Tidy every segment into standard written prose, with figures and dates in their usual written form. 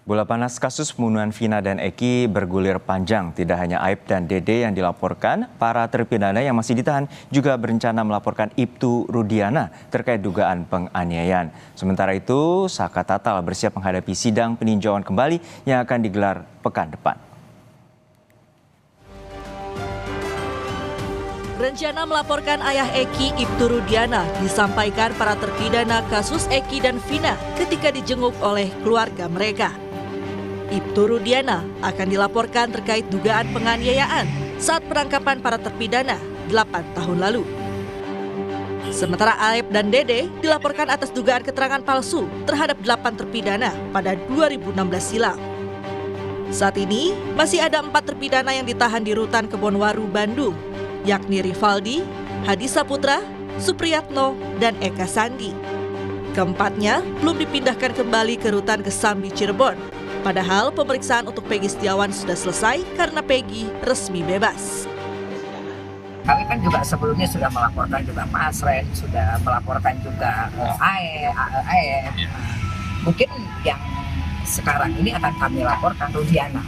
Bola panas kasus pembunuhan Vina dan Eki bergulir panjang. Tidak hanya Aib dan Dede yang dilaporkan, para terpidana yang masih ditahan juga berencana melaporkan Ibtu Rudiana terkait dugaan penganiayaan. Sementara itu, Saka Tatal bersiap menghadapi sidang peninjauan kembali yang akan digelar pekan depan. Rencana melaporkan ayah Eki, Ibtu Rudiana, disampaikan para terpidana kasus Eki dan Vina ketika dijenguk oleh keluarga mereka. Ibtu Rudiana akan dilaporkan terkait dugaan penganiayaan saat penangkapan para terpidana 8 tahun lalu. Sementara Aib dan Dede dilaporkan atas dugaan keterangan palsu terhadap 8 terpidana pada 2016 silam. Saat ini masih ada 4 terpidana yang ditahan di Rutan Kebonwaru, Bandung, yakni Rivaldi, Hadi Saputra, Supriyatno, dan Eka Sandi. Keempatnya belum dipindahkan kembali ke Rutan Kesambi, Cirebon. Padahal pemeriksaan untuk Peggy Setiawan sudah selesai karena Peggy resmi bebas. Kami kan juga sebelumnya sudah melaporkan juga Mas Ren, sudah melaporkan juga AE. Mungkin yang sekarang ini akan kami laporkan Rudiana.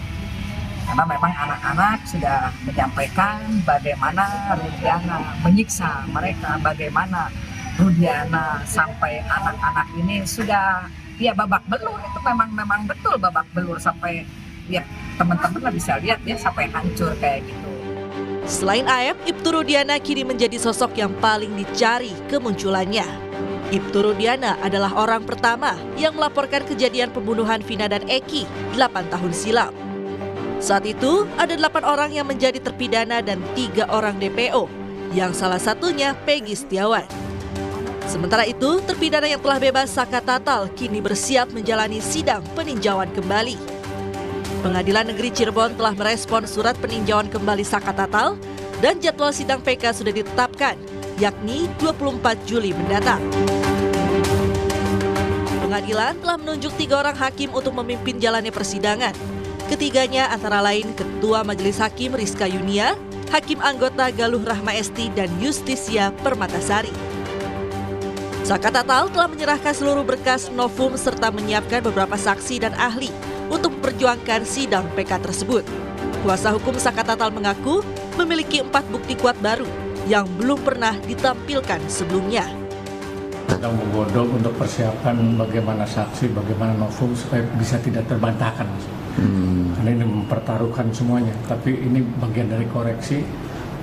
Karena memang anak-anak sudah menyampaikan bagaimana Rudiana menyiksa mereka, bagaimana Rudiana sampai anak-anak ini sudah babak belur. Itu memang betul babak belur sampai ya teman-teman bisa lihat ya sampai hancur kayak gitu. Selain Aib, Ibtu Rudiana kini menjadi sosok yang paling dicari kemunculannya. Ibtu Rudiana adalah orang pertama yang melaporkan kejadian pembunuhan Vina dan Eki 8 tahun silam. Saat itu ada 8 orang yang menjadi terpidana dan 3 orang DPO, yang salah satunya Peggy Setiawan. Sementara itu, terpidana yang telah bebas Saka Tatal kini bersiap menjalani sidang peninjauan kembali. Pengadilan Negeri Cirebon telah merespon surat peninjauan kembali Saka Tatal dan jadwal sidang PK sudah ditetapkan, yakni 24 Juli mendatang. Pengadilan telah menunjuk 3 orang hakim untuk memimpin jalannya persidangan. Ketiganya antara lain Ketua Majelis Hakim Rizka Yunia, Hakim Anggota Galuh Rahma Esti, dan Justisia Permatasari. Saka Tatal telah menyerahkan seluruh berkas novum serta menyiapkan beberapa saksi dan ahli untuk memperjuangkan sidang PK tersebut. Kuasa hukum Saka Tatal mengaku memiliki 4 bukti kuat baru yang belum pernah ditampilkan sebelumnya. Sedang menggodok untuk persiapan bagaimana saksi, bagaimana novum supaya bisa tidak terbantahkan. Karena ini mempertaruhkan semuanya, tapi ini bagian dari koreksi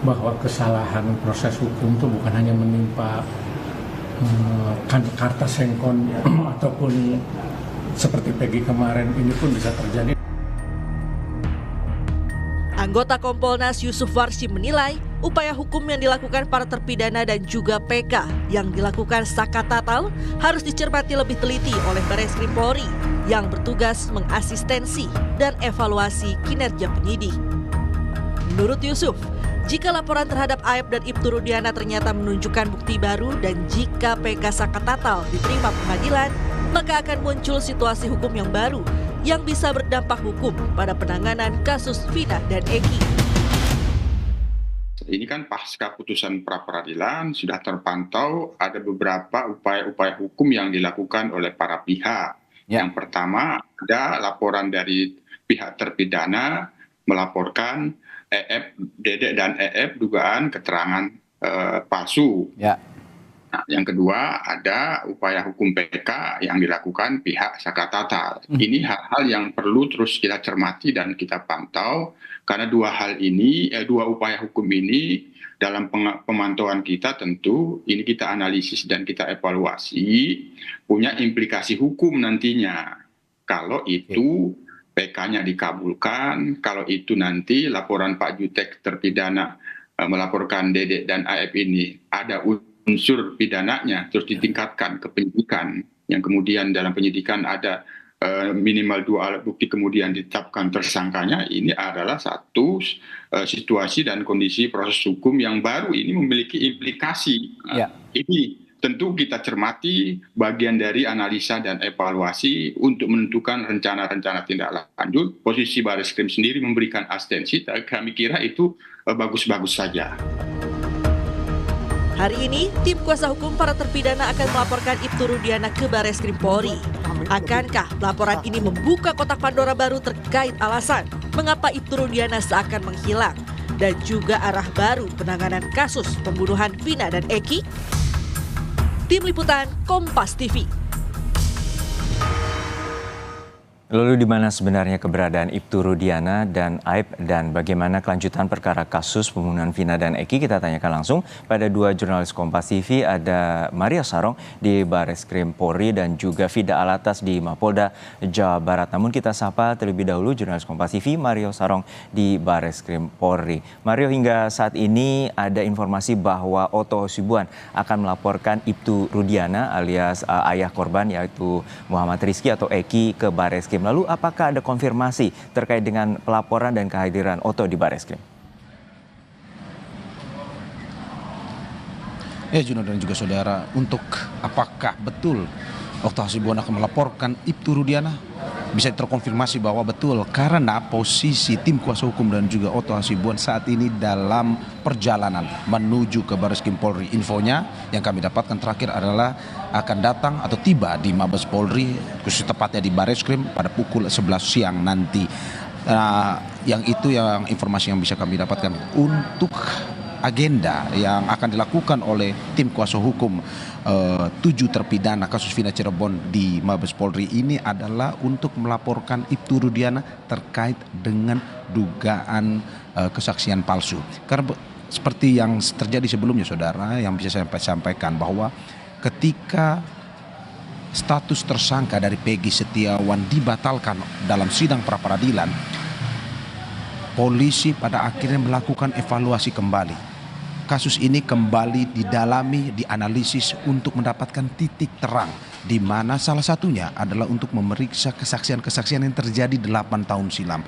bahwa kesalahan proses hukum itu bukan hanya menimpa karta sengkon ataupun seperti Peggy kemarin, ini pun bisa terjadi. Anggota Kompolnas Yusuf Warsi menilai upaya hukum yang dilakukan para terpidana dan juga PK yang dilakukan Saka Tatal harus dicermati lebih teliti oleh Barreskrim Polri yang bertugas mengasistensi dan evaluasi kinerja penyidik. Menurut Yusuf, jika laporan terhadap Aib dan Ibtu Rudiana ternyata menunjukkan bukti baru dan jika PK Saka Tatal diterima pengadilan, maka akan muncul situasi hukum yang baru yang bisa berdampak hukum pada penanganan kasus Vina dan Eki. Ini kan pasca putusan pra-peradilan sudah terpantau ada beberapa upaya-upaya hukum yang dilakukan oleh para pihak. Yang pertama ada laporan dari pihak terpidana melaporkan Dede dan dugaan keterangan palsu. Nah, yang kedua ada upaya hukum PK yang dilakukan pihak Saka Tatal. Ini hal-hal yang perlu terus kita cermati dan kita pantau karena dua upaya hukum ini dalam pemantauan kita tentu ini kita analisis dan kita evaluasi punya implikasi hukum nantinya. Kalau itu PK-nya dikabulkan, kalau itu nanti laporan Pak Jutek terpidana melaporkan Dede dan Aib ini ada unsur pidananya terus ditingkatkan ke penyidikan yang kemudian dalam penyidikan ada minimal 2 alat bukti kemudian ditetapkan tersangkanya, ini adalah satu situasi dan kondisi proses hukum yang baru ini memiliki implikasi. Ini tentu kita cermati bagian dari analisa dan evaluasi untuk menentukan rencana-rencana tindak lanjut. Posisi Barreskrim sendiri memberikan asistensi, kami kira itu bagus-bagus saja. Hari ini, tim kuasa hukum para terpidana akan melaporkan Ibtu Rudiana ke Barreskrim Polri. Akankah laporan ini membuka kotak Pandora baru terkait alasan mengapa Ibtu Rudiana seakan menghilang dan juga arah baru penanganan kasus pembunuhan Vina dan Eki? Tim Liputan Kompas TV. Lalu di mana sebenarnya keberadaan Ibtu Rudiana dan Aib dan bagaimana kelanjutan perkara kasus pembunuhan Vina dan Eki? Kita tanyakan langsung pada dua jurnalis Kompas TV, ada Mario Sarong di Bareskrim Polri dan juga Fida Alatas di Mapolda Jawa Barat. Namun kita sapa terlebih dahulu jurnalis Kompas TV Mario Sarong di Bareskrim Polri. Mario, hingga saat ini ada informasi bahwa Otto Hasibuan akan melaporkan Ibtu Rudiana alias ayah korban yaitu Muhammad Rizky atau Eki ke Bareskrim. Lalu apakah ada konfirmasi terkait dengan pelaporan dan kehadiran Otto di Bareskrim? Juno dan juga saudara, untuk apakah betul Otto Hasibuan akan melaporkan Ibtu Rudiana? Bisa terkonfirmasi bahwa betul, karena posisi tim kuasa hukum dan juga Otto Hasibuan saat ini dalam perjalanan menuju ke Bareskrim Polri. Infonya yang kami dapatkan terakhir adalah akan datang atau tiba di Mabes Polri, khusus tepatnya di Bareskrim pada pukul 11 siang nanti. Yang informasi yang bisa kami dapatkan. Untuk agenda yang akan dilakukan oleh tim kuasa hukum 7 terpidana kasus Vina Cirebon di Mabes Polri ini adalah untuk melaporkan Ibtu Rudiana terkait dengan dugaan kesaksian palsu. Karena seperti yang terjadi sebelumnya, saudara, yang bisa saya sampaikan bahwa ketika status tersangka dari Peggy Setiawan dibatalkan dalam sidang pra-peradilan, polisi pada akhirnya melakukan evaluasi kembali. Kasus ini kembali didalami, dianalisis untuk mendapatkan titik terang, di mana salah satunya adalah untuk memeriksa kesaksian-kesaksian yang terjadi 8 tahun silam.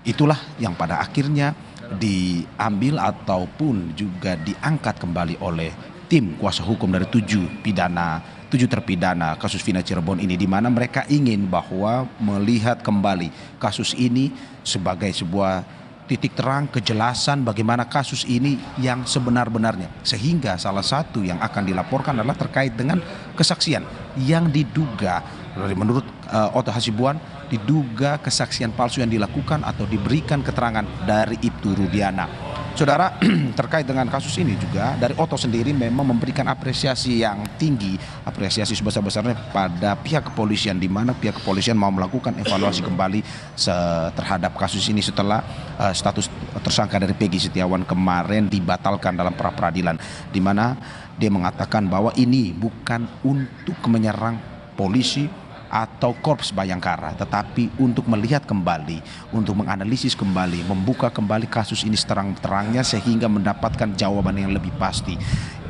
Itulah yang pada akhirnya diambil ataupun juga diangkat kembali oleh tim kuasa hukum dari 7 terpidana kasus Vina Cirebon ini, di mana mereka ingin bahwa melihat kembali kasus ini sebagai sebuah titik terang, kejelasan bagaimana kasus ini yang sebenar-benarnya. Sehingga salah satu yang akan dilaporkan adalah terkait dengan kesaksian yang diduga, menurut Otto Hasibuan, diduga kesaksian palsu yang dilakukan atau diberikan keterangan dari Ibtu Rudiana. Saudara, terkait dengan kasus ini juga dari Otto sendiri memang memberikan apresiasi yang tinggi, apresiasi sebesar-besarnya pada pihak kepolisian, di mana pihak kepolisian mau melakukan evaluasi kembali terhadap kasus ini setelah status tersangka dari Peggy Setiawan kemarin dibatalkan dalam pra-peradilan, di mana dia mengatakan bahwa ini bukan untuk menyerang polisi atau Korps Bayangkara, tetapi untuk melihat kembali, untuk menganalisis kembali, membuka kembali kasus ini seterang-terangnya sehingga mendapatkan jawaban yang lebih pasti.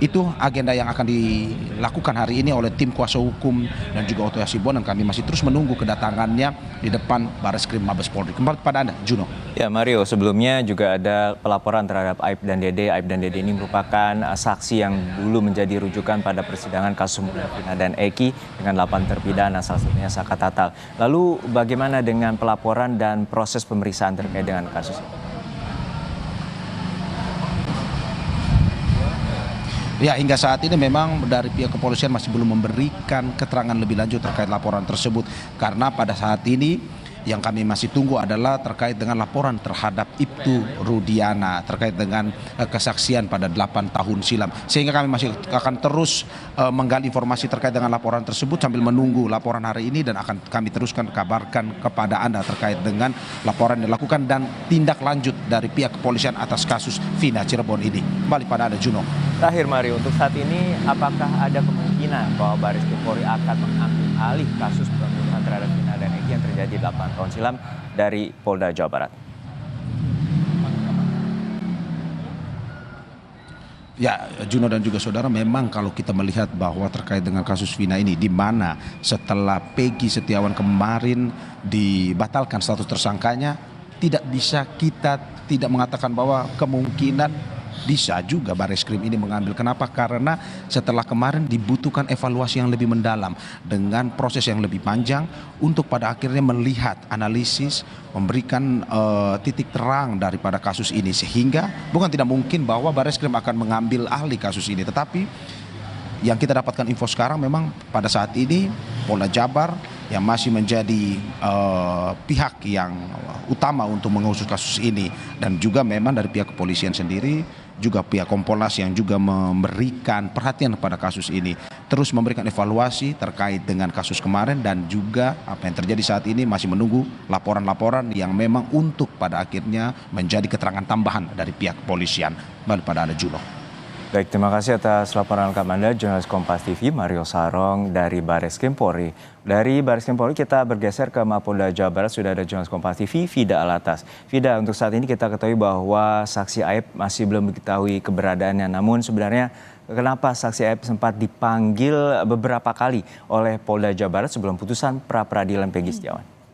Itu agenda yang akan dilakukan hari ini oleh tim kuasa hukum dan juga Otto Hasibuan, dan kami masih terus menunggu kedatangannya di depan Bareskrim Mabes Polri. Kembali kepada Anda, Juno. Ya, Mario, sebelumnya juga ada pelaporan terhadap Aib dan Dede. Aib dan Dede ini merupakan saksi yang dulu menjadi rujukan pada persidangan kasus pembunuhan Vina dan Eki dengan 8 terpidana, salah satunya Saka Tatal. Lalu bagaimana dengan pelaporan dan proses pemeriksaan terkait dengan kasus ini? Ya, hingga saat ini memang dari pihak kepolisian masih belum memberikan keterangan lebih lanjut terkait laporan tersebut. Karena pada saat ini yang kami masih tunggu adalah terkait dengan laporan terhadap Ibtu Rudiana terkait dengan kesaksian pada 8 tahun silam. Sehingga kami masih akan terus menggali informasi terkait dengan laporan tersebut sambil menunggu laporan hari ini, dan akan kami teruskan kabarkan kepada Anda terkait dengan laporan yang dilakukan dan tindak lanjut dari pihak kepolisian atas kasus Vina Cirebon ini. Kembali pada Anda, Juno. Terakhir, Mario, untuk saat ini apakah ada kemungkinan bahwa Bareskrim Polri akan mengambil alih kasus pembunuhan terhadap Vina dan Eki yang terjadi 8 tahun silam dari Polda Jawa Barat? Ya, Juno dan juga saudara, memang kalau kita melihat bahwa terkait dengan kasus Vina ini, di mana setelah Peggy Setiawan kemarin dibatalkan status tersangkanya, tidak bisa kita tidak mengatakan bahwa kemungkinan bisa juga Bareskrim ini mengambil. Kenapa? Karena setelah kemarin dibutuhkan evaluasi yang lebih mendalam dengan proses yang lebih panjang untuk pada akhirnya melihat, analisis, memberikan titik terang daripada kasus ini, sehingga bukan tidak mungkin bahwa Bareskrim akan mengambil alih kasus ini. Tetapi yang kita dapatkan info sekarang memang pada saat ini Polda Jabar yang masih menjadi pihak yang utama untuk mengusut kasus ini, dan juga memang dari pihak kepolisian sendiri, juga pihak Kompolnas yang juga memberikan perhatian pada kasus ini, terus memberikan evaluasi terkait dengan kasus kemarin, dan juga apa yang terjadi saat ini masih menunggu laporan-laporan yang memang untuk pada akhirnya menjadi keterangan tambahan dari pihak kepolisian. Kembali pada Anda, Juno. Baik, terima kasih atas laporan lengkap Anda, jurnalis Kompas TV Mario Sarong dari Barreskrim Polri. Dari Barreskrim Polri kita bergeser ke Mapolda Jawa Barat, sudah ada jurnalis Kompas TV Vida Alatas. Vida, untuk saat ini kita ketahui bahwa saksi Aib masih belum diketahui keberadaannya, namun sebenarnya kenapa saksi Aib sempat dipanggil beberapa kali oleh Polda Jawa Barat sebelum putusan pra-peradilan Peggy Setiawan?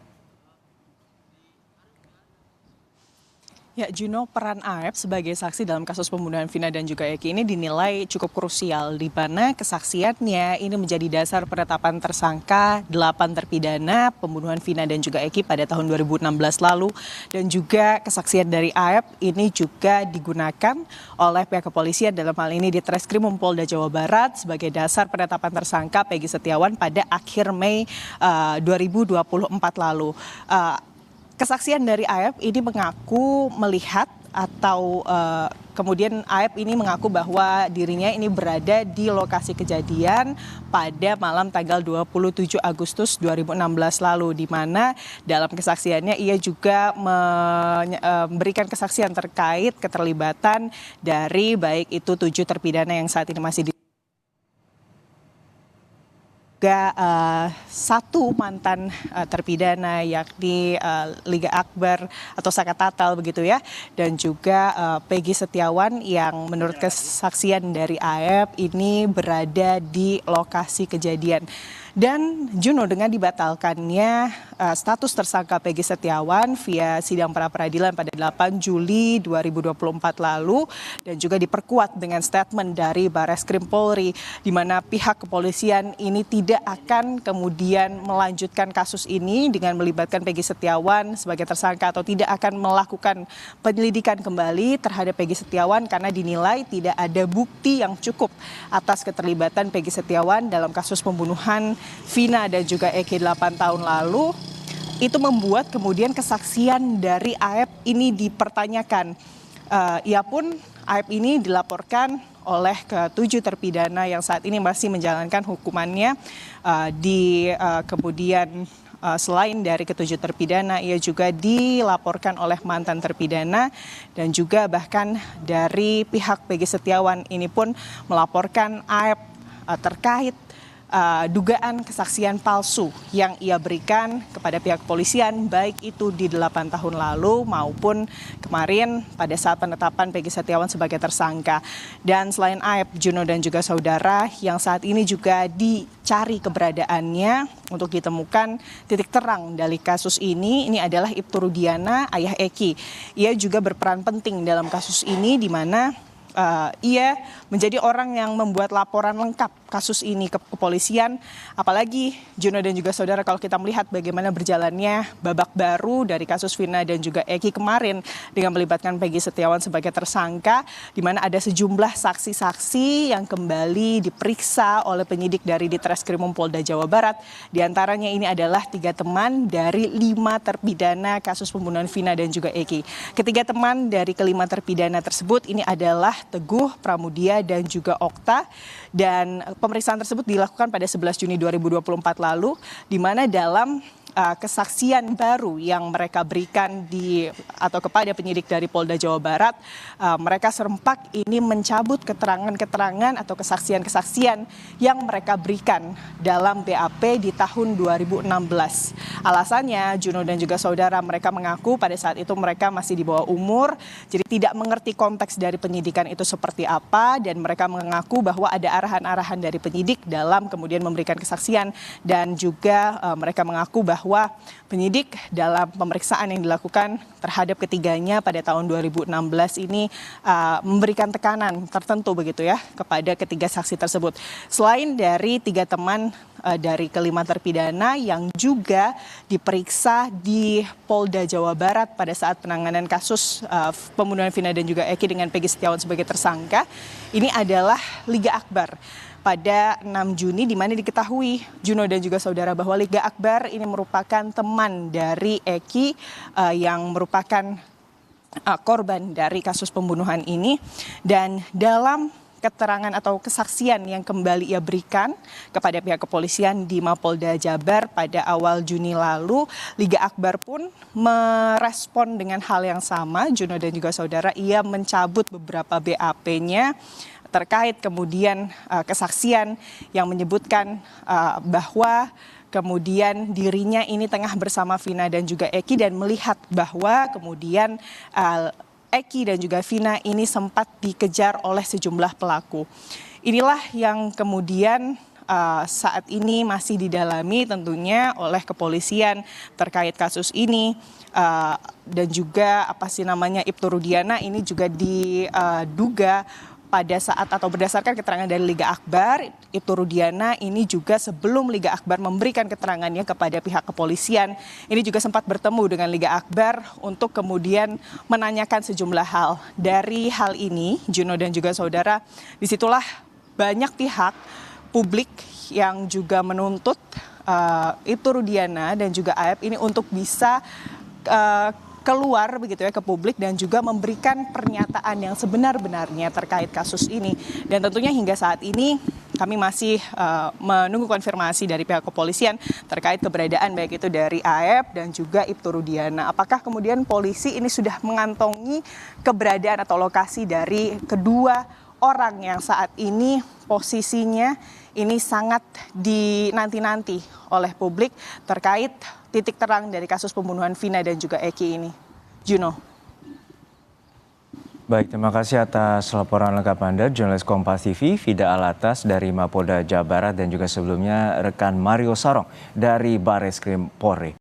Ya, Juno, peran Aib sebagai saksi dalam kasus pembunuhan Vina dan juga Eki ini dinilai cukup krusial, di mana kesaksiannya ini menjadi dasar penetapan tersangka 8 terpidana pembunuhan Vina dan juga Eki pada tahun 2016 lalu, dan juga kesaksian dari Aib ini juga digunakan oleh pihak kepolisian dalam hal ini di Treskrim Polda Jawa Barat sebagai dasar penetapan tersangka Peggy Setiawan pada akhir Mei 2024 lalu. Kesaksian dari Aib ini mengaku melihat atau kemudian Aib ini mengaku bahwa dirinya ini berada di lokasi kejadian pada malam tanggal 27 Agustus 2016 lalu, di mana dalam kesaksiannya ia juga memberikan kesaksian terkait keterlibatan dari baik itu 7 terpidana yang saat ini masih juga 1 mantan terpidana yakni Liga Akbar atau Saka Tatal begitu ya, dan juga Peggy Setiawan yang menurut kesaksian dari Aib ini berada di lokasi kejadian. Dan Juno, dengan dibatalkannya status tersangka Peggy Setiawan via sidang pra-peradilan pada 8 Juli 2024 lalu, dan juga diperkuat dengan statement dari Barreskrim Polri di mana pihak kepolisian ini tidak akan kemudian melanjutkan kasus ini dengan melibatkan Peggy Setiawan sebagai tersangka, atau tidak akan melakukan penyelidikan kembali terhadap Peggy Setiawan karena dinilai tidak ada bukti yang cukup atas keterlibatan Peggy Setiawan dalam kasus pembunuhan Vina dan juga Eki 8 tahun lalu. Itu membuat kemudian kesaksian dari Aib ini dipertanyakan. Ia pun, Aib ini dilaporkan oleh ke-7 terpidana yang saat ini masih menjalankan hukumannya. Kemudian selain dari ke-7 terpidana, ia juga dilaporkan oleh mantan terpidana, dan juga bahkan dari pihak Peggy Setiawan ini pun melaporkan Aib terkait dugaan kesaksian palsu yang ia berikan kepada pihak kepolisian, baik itu di 8 tahun lalu maupun kemarin pada saat penetapan Peggy Setiawan sebagai tersangka. Dan selain Aib, Juno dan juga saudara, yang saat ini juga dicari keberadaannya untuk ditemukan titik terang dari kasus ini adalah Ibtu Rudiana, ayah Eki. Ia juga berperan penting dalam kasus ini, di mana ia menjadi orang yang membuat laporan lengkap kasus ini ke kepolisian. Apalagi Juno dan juga saudara, kalau kita melihat bagaimana berjalannya babak baru dari kasus Vina dan juga Eki kemarin dengan melibatkan Peggy Setiawan sebagai tersangka, di mana ada sejumlah saksi-saksi yang kembali diperiksa oleh penyidik dari Ditreskrim Polda Jawa Barat. Di antaranya ini adalah 3 teman dari 5 terpidana kasus pembunuhan Vina dan juga Eki. Ketiga teman dari ke-5 terpidana tersebut ini adalah Teguh, Pramudia, dan juga Okta. Dan pemeriksaan tersebut dilakukan pada 11 Juni 2024 lalu, di mana dalam kesaksian baru yang mereka berikan atau kepada penyidik dari Polda Jawa Barat, mereka serempak ini mencabut keterangan-keterangan atau kesaksian-kesaksian yang mereka berikan dalam BAP di tahun 2016. Alasannya, Juno dan juga saudara, mereka mengaku pada saat itu mereka masih di bawah umur, jadi tidak mengerti konteks dari penyidikan itu seperti apa, dan mereka mengaku bahwa ada arahan-arahan dari penyidik dalam kemudian memberikan kesaksian, dan juga mereka mengaku bahwa penyidik dalam pemeriksaan yang dilakukan terhadap ketiganya pada tahun 2016 ini memberikan tekanan tertentu begitu ya kepada ketiga saksi tersebut. Selain dari 3 teman dari ke-5 terpidana yang juga diperiksa di Polda Jawa Barat pada saat penanganan kasus pembunuhan Vina dan juga Eki dengan Peggy Setiawan sebagai tersangka, ini adalah Liga Akbar. pada 6 Juni di mana diketahui Juno dan juga saudara bahwa Liga Akbar ini merupakan teman dari Eki yang merupakan korban dari kasus pembunuhan ini. Dan dalam keterangan atau kesaksian yang kembali ia berikan kepada pihak kepolisian di Mapolda Jabar pada awal Juni lalu, Liga Akbar pun merespon dengan hal yang sama. Juno dan juga saudara, ia mencabut beberapa BAP-nya terkait kemudian kesaksian yang menyebutkan bahwa kemudian dirinya ini tengah bersama Vina dan juga Eki dan melihat bahwa kemudian Eki dan juga Vina ini sempat dikejar oleh sejumlah pelaku. Inilah yang kemudian saat ini masih didalami tentunya oleh kepolisian terkait kasus ini. Dan juga Ibtu Rudiana ini juga diduga pada saat atau berdasarkan keterangan dari Liga Akbar, Ibtu Rudiana ini juga sebelum Liga Akbar memberikan keterangannya kepada pihak kepolisian, ini juga sempat bertemu dengan Liga Akbar untuk kemudian menanyakan sejumlah hal. Dari hal ini, Juno dan juga saudara, disitulah banyak pihak publik yang juga menuntut Ibtu Rudiana dan juga AF ini untuk bisa keluar begitu ya ke publik dan juga memberikan pernyataan yang sebenar-benarnya terkait kasus ini. Dan tentunya hingga saat ini kami masih menunggu konfirmasi dari pihak kepolisian terkait keberadaan baik itu dari AF dan juga Ibtu Rudiana. Apakah kemudian polisi ini sudah mengantongi keberadaan atau lokasi dari kedua orang yang saat ini posisinya ini sangat dinanti-nanti oleh publik terkait titik terang dari kasus pembunuhan Vina dan juga Eki ini. Juno. Baik, terima kasih atas laporan lengkap Anda, jurnalis Kompas TV, Vida Alatas dari Mapolda Jawa Barat dan juga sebelumnya rekan Mario Sarong dari Barreskrim Polri.